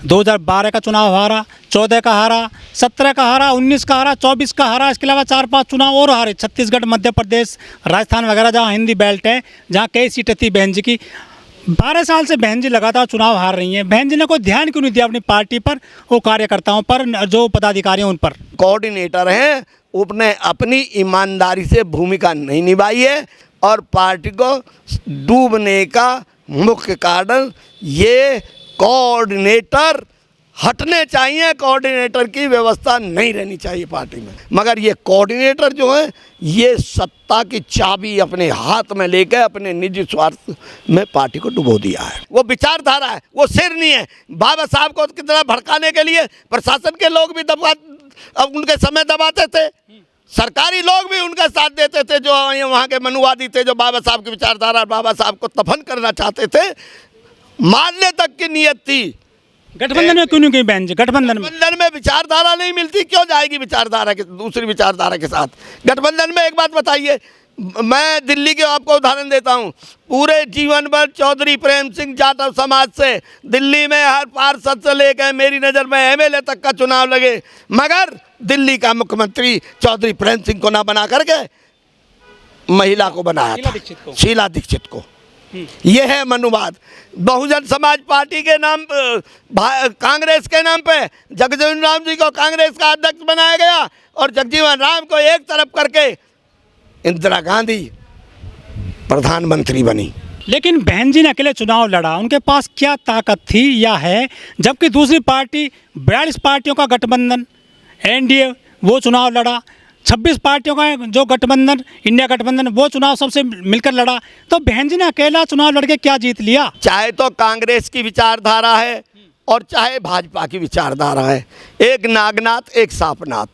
2012 का चुनाव हारा, 14 का हारा, 17 का हारा, 19 का हारा, 24 का हारा, इसके अलावा 4-5 चुनाव और हारे, छत्तीसगढ़, मध्य प्रदेश, राजस्थान वगैरह जहाँ हिंदी बेल्ट है, जहाँ कई सीटें थी बहन जी की। 12 साल से बहन जी लगातार चुनाव हार रही हैं। बहन जी ने कोई ध्यान क्यों नहीं दिया अपनी पार्टी पर, वो कार्यकर्ताओं पर, जो पदाधिकारी हैं उन पर? कोऑर्डिनेटर हैं, उसने अपनी ईमानदारी से भूमिका नहीं निभाई है और पार्टी को डूबने का मुख्य कारण ये कोऑर्डिनेटर हटने चाहिए। कोऑर्डिनेटर की व्यवस्था नहीं रहनी चाहिए पार्टी में। मगर ये कोऑर्डिनेटर जो है ये सत्ता की चाबी अपने हाथ में लेकर अपने निजी स्वार्थ में पार्टी को डुबो दिया है। वो विचारधारा है, वो सिर नहीं है। बाबा साहब को कितना भड़काने के लिए प्रशासन के लोग भी उनके समय दबाते थे, सरकारी लोग भी उनका साथ देते थे, जो वहाँ के मनुवादी थे, जो बाबा साहब की विचारधारा, बाबा साहब को दफन करना चाहते थे, मारने तक की नीयत थी। गठबंधन में क्यों नहीं गई बहन जी? गठबंधन में विचारधारा नहीं मिलती, क्यों जाएगी विचारधारा के दूसरी विचारधारा के साथ? गठबंधन में एक बात बताइए, मैं दिल्ली के आपको उदाहरण देता हूँ। पूरे जीवन भर चौधरी प्रेम सिंह जाटव समाज से दिल्ली में हर पार्षद से लेकर मेरी नज़र में एमएलए तक का चुनाव लगे, मगर दिल्ली का मुख्यमंत्री चौधरी प्रेम सिंह को ना बना करके महिला को बनाया था, शीला दीक्षित को। ये है मनुवाद। बहुजन समाज पार्टी के नाम, कांग्रेस के नाम पे जगजीवन राम जी को कांग्रेस का अध्यक्ष बनाया गया और जगजीवन राम को एक तरफ करके इंदिरा गांधी प्रधानमंत्री बनी। लेकिन बहन जी ने अकेले चुनाव लड़ा, उनके पास क्या ताकत थी या है? जबकि दूसरी पार्टी 42 पार्टियों का गठबंधन एनडीए वो चुनाव लड़ा, 26 पार्टियों का जो गठबंधन इंडिया गठबंधन वो चुनाव सबसे मिलकर लड़ा, तो बहन जी ने अकेला चुनाव लड़के क्या जीत लिया? चाहे तो कांग्रेस की विचारधारा है और चाहे भाजपा की विचारधारा है, एक नागनाथ एक सांपनाथ।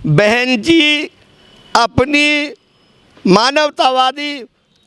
बहन जी अपनी मानवतावादी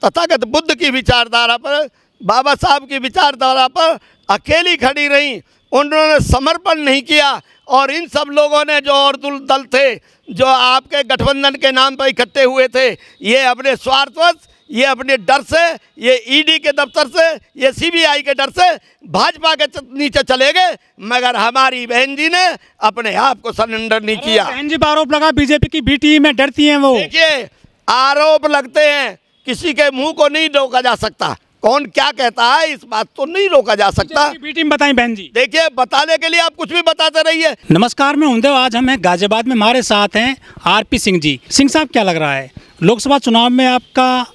तथागत बुद्ध की विचारधारा पर, बाबा साहब की विचारधारा पर अकेली खड़ी रहीं। उन्होंने समर्पण नहीं किया और इन सब लोगों ने जो और दल थे, जो आपके गठबंधन के नाम पर इकट्ठे हुए थे, ये अपने स्वार्थवश, ये अपने डर से, ये ईडी के दफ्तर से, ये सीबीआई के डर से भाजपा के नीचे चले गए, मगर हमारी बहन जी ने अपने आप को सरेंडर नहीं किया। बहन जी पर आरोप लगा बीजेपी की बी टीम में डरती हैं वो। देखिए, आरोप लगते हैं, किसी के मुंह को नहीं रोका जा सकता। कौन क्या कहता है इस बात तो नहीं रोका जा सकता। बी टीम बताएं बहन जी। देखिए, बताने के लिए आप कुछ भी बताते रहिए। नमस्कार, मैं हूंदेव। आज हम हैं गाजियाबाद में, हमारे साथ हैं आरपी सिंह जी। सिंह साहब, क्या लग रहा है लोकसभा चुनाव में आपका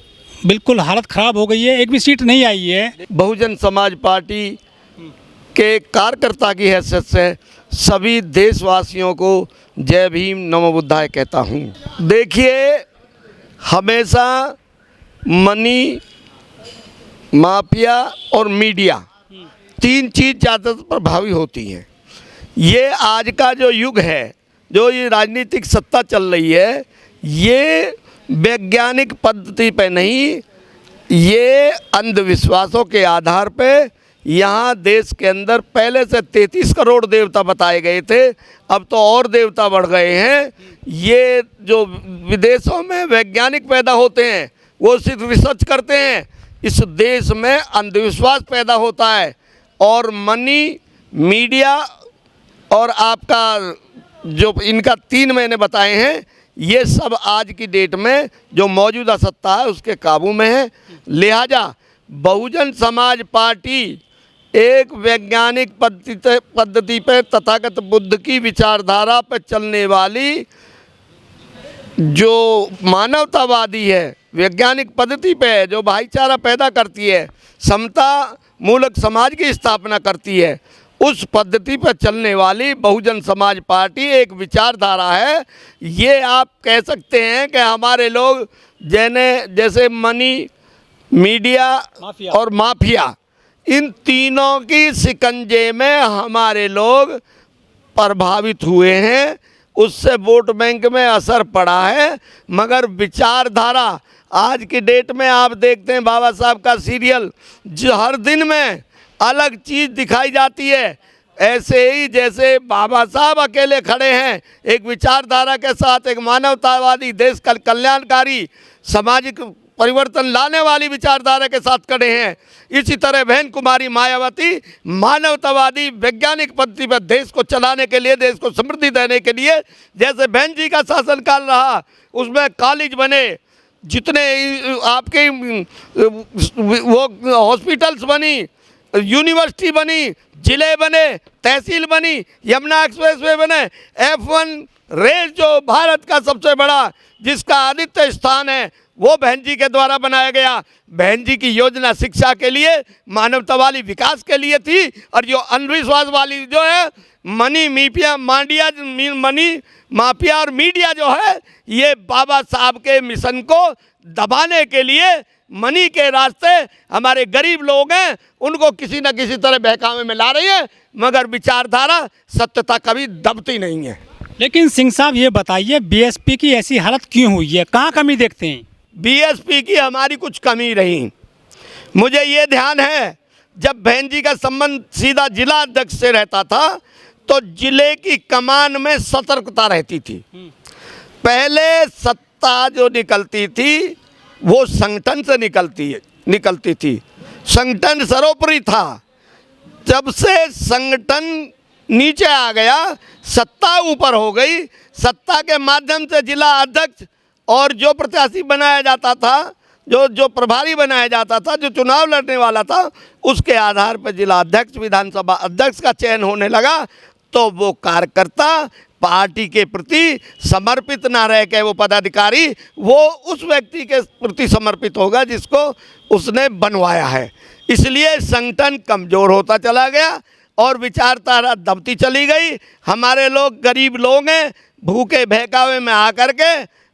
बिल्कुल हालत खराब हो गई है, एक भी सीट नहीं आई है। बहुजन समाज पार्टी के कार्यकर्ता की हैसियत से सभी देशवासियों को जय भीम नमो बुद्धाय कहता हूँ। देखिए, हमेशा मनी माफिया और मीडिया, तीन चीज़ ज़्यादा प्रभावी होती हैं। ये आज का जो युग है, जो ये राजनीतिक सत्ता चल रही है, ये वैज्ञानिक पद्धति पे नहीं, ये अंधविश्वासों के आधार पे। यहाँ देश के अंदर पहले से 33 करोड़ देवता बताए गए थे, अब तो और देवता बढ़ गए हैं। ये जो विदेशों में वैज्ञानिक पैदा होते हैं, वो सिर्फ रिसर्च करते हैं। इस देश में अंधविश्वास पैदा होता है और मनी, मीडिया और आपका जो इनका 3 मैंने बताए हैं, ये सब आज की डेट में जो मौजूदा सत्ता है उसके काबू में है। लिहाजा बहुजन समाज पार्टी एक वैज्ञानिक पद्धति पर तथागत बुद्ध की विचारधारा पर चलने वाली जो मानवतावादी है, वैज्ञानिक पद्धति पे है, जो भाईचारा पैदा करती है, समता मूलक समाज की स्थापना करती है, उस पद्धति पर चलने वाली बहुजन समाज पार्टी एक विचारधारा है। ये आप कह सकते हैं कि हमारे लोग जैसे मनी, मीडिया और माफिया, इन तीनों की शिकंजे में हमारे लोग प्रभावित हुए हैं, उससे वोट बैंक में असर पड़ा है। मगर विचारधारा आज की डेट में आप देखते हैं, बाबा साहब का सीरियल जो हर दिन में अलग चीज़ दिखाई जाती है, ऐसे ही जैसे बाबा साहब अकेले खड़े हैं एक विचारधारा के साथ, एक मानवतावादी, देश कल्याणकारी, सामाजिक परिवर्तन लाने वाली विचारधारा के साथ खड़े हैं। इसी तरह बहन कुमारी मायावती मानवतावादी वैज्ञानिक पद्धति पर देश को चलाने के लिए, देश को समृद्धि देने के लिए, जैसे बहन जी का शासनकाल रहा उसमें कॉलेज बने, जितने आपके वो हॉस्पिटल्स बनी, यूनिवर्सिटी बनी, जिले बने, तहसील बनी, यमुना एक्सप्रेसवे बने, F1 रेल जो भारत का सबसे बड़ा जिसका आदित्य स्थान है वो बहन जी के द्वारा बनाया गया। बहन जी की योजना शिक्षा के लिए, मानवता वाली विकास के लिए थी। और जो अंधविश्वास वाली जो है मनी माफिया और मीडिया जो है, ये बाबा साहब के मिशन को दबाने के लिए मनी के रास्ते हमारे गरीब लोग हैं उनको किसी न किसी तरह बहकावे में ला रही है, मगर विचारधारा सत्यता कभी दबती नहीं है। लेकिन सिंह साहब ये बताइए, बीएसपी की ऐसी हालत क्यों हुई है, कहाँ कमी देखते हैं? बीएसपी की हमारी कुछ कमी रही। मुझे ये ध्यान है जब बहन जी का संबंध सीधा जिला अध्यक्ष से रहता था तो जिले की कमान में सतर्कता रहती थी। पहले सत्ता जो निकलती थी वो संगठन से निकलती थी, संगठन सर्वोपरि था। जब से संगठन नीचे आ गया, सत्ता ऊपर हो गई, सत्ता के माध्यम से जिला अध्यक्ष और जो प्रत्याशी बनाया जाता था, जो प्रभारी बनाया जाता था, जो चुनाव लड़ने वाला था, उसके आधार पर जिला अध्यक्ष, विधानसभा अध्यक्ष का चयन होने लगा। तो वो कार्यकर्ता पार्टी के प्रति समर्पित ना रह के वो पदाधिकारी वो उस व्यक्ति के प्रति समर्पित होगा जिसको उसने बनवाया है। इसलिए संगठन कमज़ोर होता चला गया और विचारधारा दबती चली गई। हमारे लोग गरीब लोग हैं, भूखे बहकावे में आकर के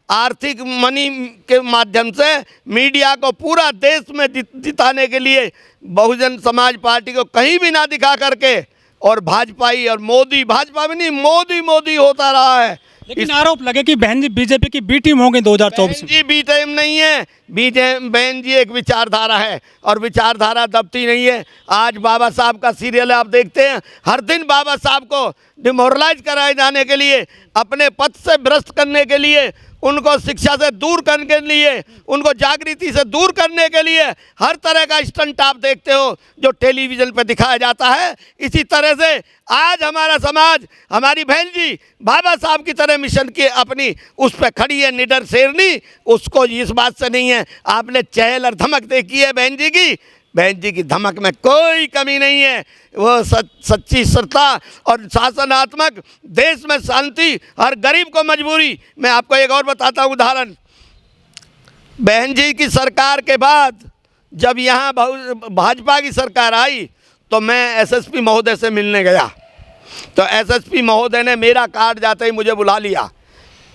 आर्थिक मनी के माध्यम से मीडिया को पूरा देश में जिताने के लिए बहुजन समाज पार्टी को कहीं भी ना दिखा करके और भाजपाई और मोदी, भाजपा में नहीं मोदी होता रहा है। लेकिन आरोप लगे कि बहन जी बीजेपी की बी टीम होंगी 2024 में। जी बी टीम नहीं है, बहन जी एक विचारधारा है और विचारधारा दबती नहीं है। आज बाबा साहब का सीरियल आप देखते हैं, हर दिन बाबा साहब को डिमोरलाइज कराए जाने के लिए, अपने पद से भ्रष्ट करने के लिए, उनको शिक्षा से दूर करने के लिए, उनको जागृति से दूर करने के लिए हर तरह का स्टंट आप देखते हो जो टेलीविज़न पर दिखाया जाता है। इसी तरह से आज हमारा समाज, हमारी बहन जी बाबा साहब की तरह मिशन की अपनी उस पर खड़ी है, निडर शेरनी। उसको इस बात से नहीं है, आपने चहल और धमक देखी है बहन जी की, बहन जी की धमक में कोई कमी नहीं है। वो सच्ची स्थिरता और शासनात्मक, देश में शांति और गरीब को मजबूरी। मैं आपको एक और बताता हूँ उदाहरण। बहन जी की सरकार के बाद जब यहाँ भाजपा की सरकार आई तो मैं एसएसपी महोदय से मिलने गया, तो एसएसपी महोदय ने मेरा कार्ड जाते ही मुझे बुला लिया।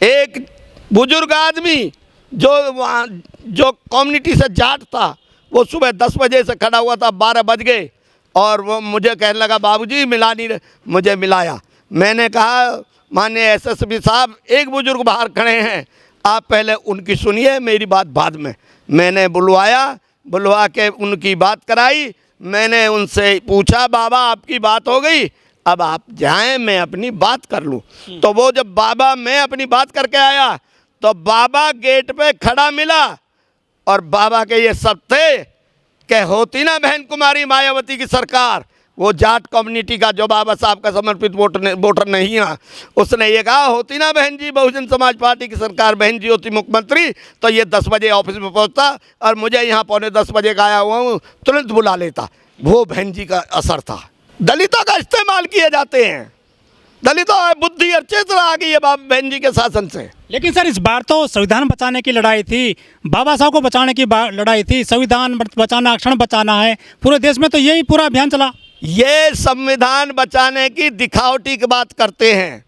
एक बुजुर्ग आदमी जो कम्युनिटी से जाट था, वो सुबह 10 बजे से खड़ा हुआ था, 12 बज गए और वो मुझे कहने लगा बाबूजी मिला नहीं रहे। मुझे मिलाया। मैंने कहा माननीय एसएसपी साहब, एक बुजुर्ग बाहर खड़े हैं, आप पहले उनकी सुनिए, मेरी बात बाद में। मैंने बुलवा के उनकी बात कराई। मैंने उनसे पूछा बाबा आपकी बात हो गई, अब आप जाएं, मैं अपनी बात कर लूं। तो वो जब बाबा मैं अपनी बात करके आया तो बाबा गेट पे खड़ा मिला और बाबा के ये सब थे कि होती ना बहन कुमारी मायावती की सरकार, वो जाट कम्युनिटी का जो बाबा साहब का समर्पित वोटर नहीं है, उसने ये कहा होती ना बहन जी बहुजन समाज पार्टी की सरकार, बहन जी होती मुख्यमंत्री तो ये 10 बजे ऑफिस में पहुंचता और मुझे यहाँ 9:45 बजे का आया हुआ हूँ तुरंत बुला लेता। वो बहन जी का असर था। दलितों का इस्तेमाल किए जाते हैं, दलितों में बुद्धि और चेतना आ गई है बहन जी के शासन से। लेकिन सर इस बार तो संविधान बचाने की लड़ाई थी, बाबा साहब को बचाने की लड़ाई थी, संविधान बचाना, आरक्षण बचाना है, पूरे देश में तो यही पूरा अभियान चला। ये संविधान बचाने की दिखावटी की बात करते हैं।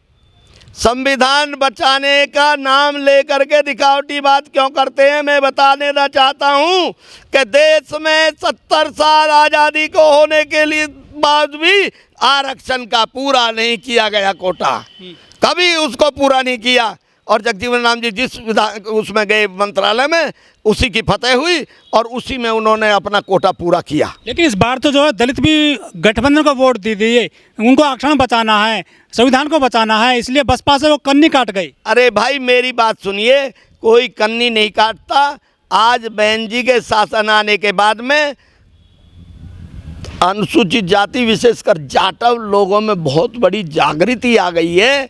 संविधान बचाने का नाम लेकर के दिखावटी बात क्यों करते हैं, मैं बता देना चाहता हूं कि देश में 70 साल आज़ादी को होने के लिए बाद भी आरक्षण का पूरा नहीं किया गया कोटा, कभी उसको पूरा नहीं किया। और जगजीवन राम जी जिस उसमें गए मंत्रालय में, उसी की फतेह हुई और उसी में उन्होंने अपना कोटा पूरा किया। लेकिन इस बार तो जो है दलित भी गठबंधन को वोट दे दिए, उनको आरक्षण बचाना है, संविधान को बचाना है, इसलिए बसपा से वो कन्नी काट गई। अरे भाई मेरी बात सुनिए, कोई कन्नी नहीं काटता। आज बहन जी के शासन आने के बाद में अनुसूचित जाति विशेषकर जाटव लोगों में बहुत बड़ी जागृति आ गई है।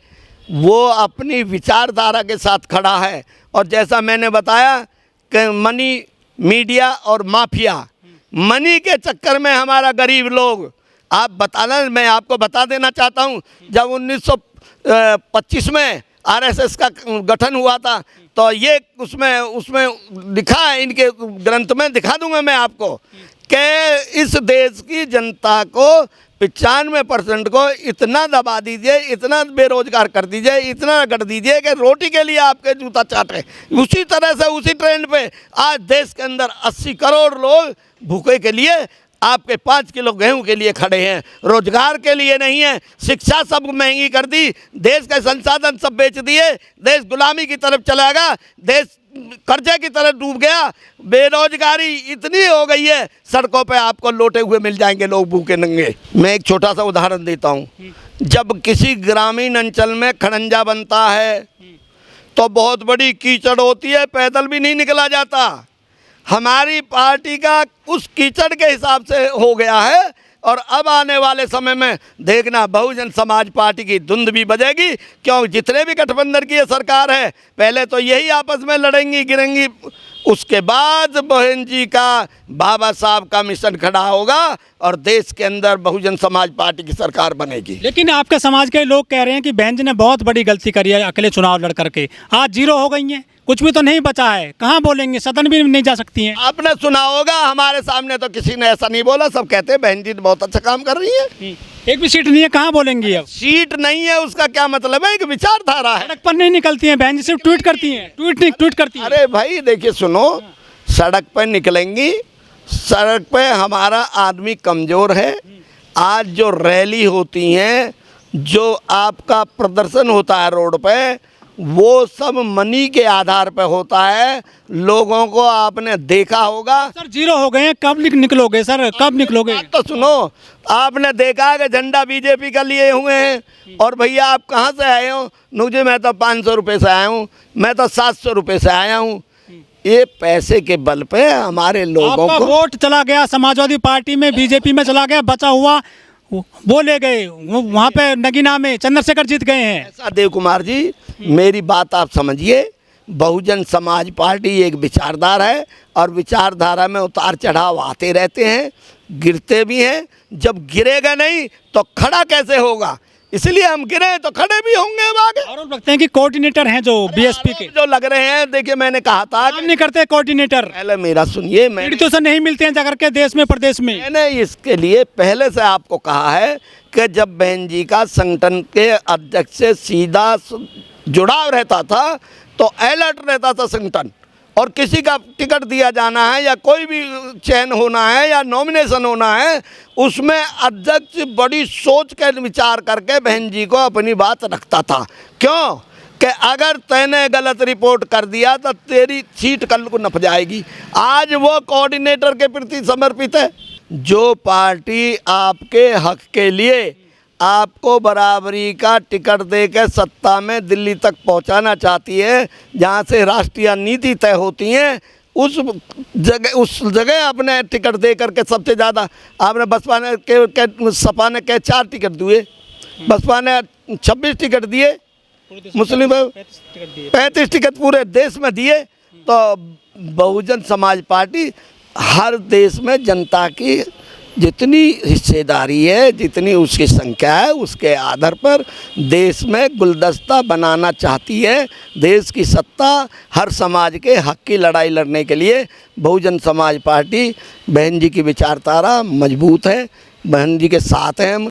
वो अपनी विचारधारा के साथ खड़ा है। और जैसा मैंने बताया कि मनी मीडिया और माफिया, मनी के चक्कर में हमारा गरीब लोग, मैं आपको बता देना चाहता हूँ, जब 1925 में आरएसएस का गठन हुआ था तो ये उसमें लिखा है, इनके ग्रंथ में दिखा दूंगा मैं आपको, कि इस देश की जनता को 95% को इतना दबा दीजिए, इतना बेरोजगार कर दीजिए, इतना कर दीजिए कि रोटी के लिए आपके जूता चाटे। उसी तरह से उसी ट्रेंड पे आज देश के अंदर 80 करोड़ लोग भूखे के लिए, आपके 5 किलो गेहूं के लिए खड़े हैं, रोजगार के लिए नहीं है। शिक्षा सब महंगी कर दी, देश के संसाधन सब बेच दिए, देश गुलामी की तरफ चला गया, देश कर्जे की तरफ डूब गया, बेरोजगारी इतनी हो गई है, सड़कों पे आपको लोटे हुए मिल जाएंगे लोग भूखे नंगे। मैं एक छोटा सा उदाहरण देता हूँ। जब किसी ग्रामीण अंचल में खड़ंजा बनता है तो बहुत बड़ी कीचड़ होती है, पैदल भी नहीं निकला जाता। हमारी पार्टी का उस कीचड़ के हिसाब से हो गया है। और अब आने वाले समय में देखना, बहुजन समाज पार्टी की धुंध भी बजेगी, क्यों जितने भी गठबंधन की ये सरकार है, पहले तो यही आपस में लड़ेंगी गिरेंगी, उसके बाद बहन जी का, बाबा साहब का मिशन खड़ा होगा और देश के अंदर बहुजन समाज पार्टी की सरकार बनेगी। लेकिन आपके समाज के लोग कह रहे हैं कि बहन जी ने बहुत बड़ी गलती करी है अकेले चुनाव लड़ करके, आज जीरो हो गई हैं, कुछ भी तो नहीं बचा है, कहाँ बोलेंगे, सदन भी नहीं जा सकती हैं। आपने सुना होगा, हमारे सामने तो किसी ने ऐसा नहीं बोला, सब कहते हैं बहन जी बहुत अच्छा काम कर रही है। एक भी सीट नहीं है, कहाँ बोलेंगी अब? सीट नहीं है उसका क्या मतलब है? एक विचारधारा है। सड़क पर नहीं निकलती हैं बहन जी, सिर्फ ट्वीट करती हैं, ट्वीट करती हैं। अरे भाई देखिए, सुनो, सड़क पर निकलेंगी, सड़क पे हमारा आदमी कमज़ोर है। आज जो रैली होती हैं, जो आपका प्रदर्शन होता है रोड पे, वो सब मनी के आधार पे होता है। लोगों को आपने देखा होगा। सर जीरो हो गए हैं, कब निकलोगे सर, कब निकलोगे? बात तो सुनो, आपने देखा कि झंडा बीजेपी का लिए हुए हैं, और भैया आप कहाँ से आए हो? मुझे, मैं तो 500 रुपये से आया हूँ, मैं तो 700 रुपये से आया हूँ। ये पैसे के बल पे हमारे लोगों को वोट चला गया, समाजवादी पार्टी में, बीजेपी में चला गया, बचा हुआ वो ले गए, वहाँ पे नगीना में चंद्रशेखर जीत गए हैं। ऐसा देव कुमार जी, मेरी बात आप समझिए, बहुजन समाज पार्टी एक विचारधारा है और विचारधारा में उतार चढ़ाव आते रहते हैं, गिरते भी हैं। जब गिरेगा नहीं तो खड़ा कैसे होगा? इसलिए हम गिरे तो खड़े भी होंगे आगे। और लगते हैं कि कोऑर्डिनेटर हैं जो बीएसपी के जो लग रहे हैं, देखिए मैंने कहा था काम नहीं करते कोऑर्डिनेटर। पहले मेरा सुनिए, पीड़ितों से नहीं मिलते हैं जाकर के देश में प्रदेश में। मैंने इसके लिए पहले से आपको कहा है कि जब बहन जी का संगठन के अध्यक्ष से सीधा जुड़ाव रहता था तो अलर्ट रहता था संगठन, और किसी का टिकट दिया जाना है या कोई भी चयन होना है या नॉमिनेशन होना है, उसमें अध्यक्ष बड़ी सोच के विचार करके बहन जी को अपनी बात रखता था। क्यों? कि अगर तैने गलत रिपोर्ट कर दिया तो तेरी सीट कल को नप जाएगी। आज वो कोऑर्डिनेटर के प्रति समर्पित है। जो पार्टी आपके हक के लिए आपको बराबरी का टिकट देकर सत्ता में दिल्ली तक पहुंचाना चाहती है, जहां से राष्ट्रीय नीति तय होती हैं, उस जगह आपने टिकट दे करके सबसे ज़्यादा आपने बसपा ने सपा ने 4 टिकट दिए, बसपा ने 26 टिकट दिए, मुस्लिम 35 टिकट पूरे देश में दिए। तो बहुजन समाज पार्टी हर देश में जनता की जितनी हिस्सेदारी है, जितनी उसकी संख्या है, उसके आधार पर देश में गुलदस्ता बनाना चाहती है। देश की सत्ता हर समाज के हक की लड़ाई लड़ने के लिए बहुजन समाज पार्टी बहन जी की विचारधारा मजबूत है, बहन जी के साथ हैं हम।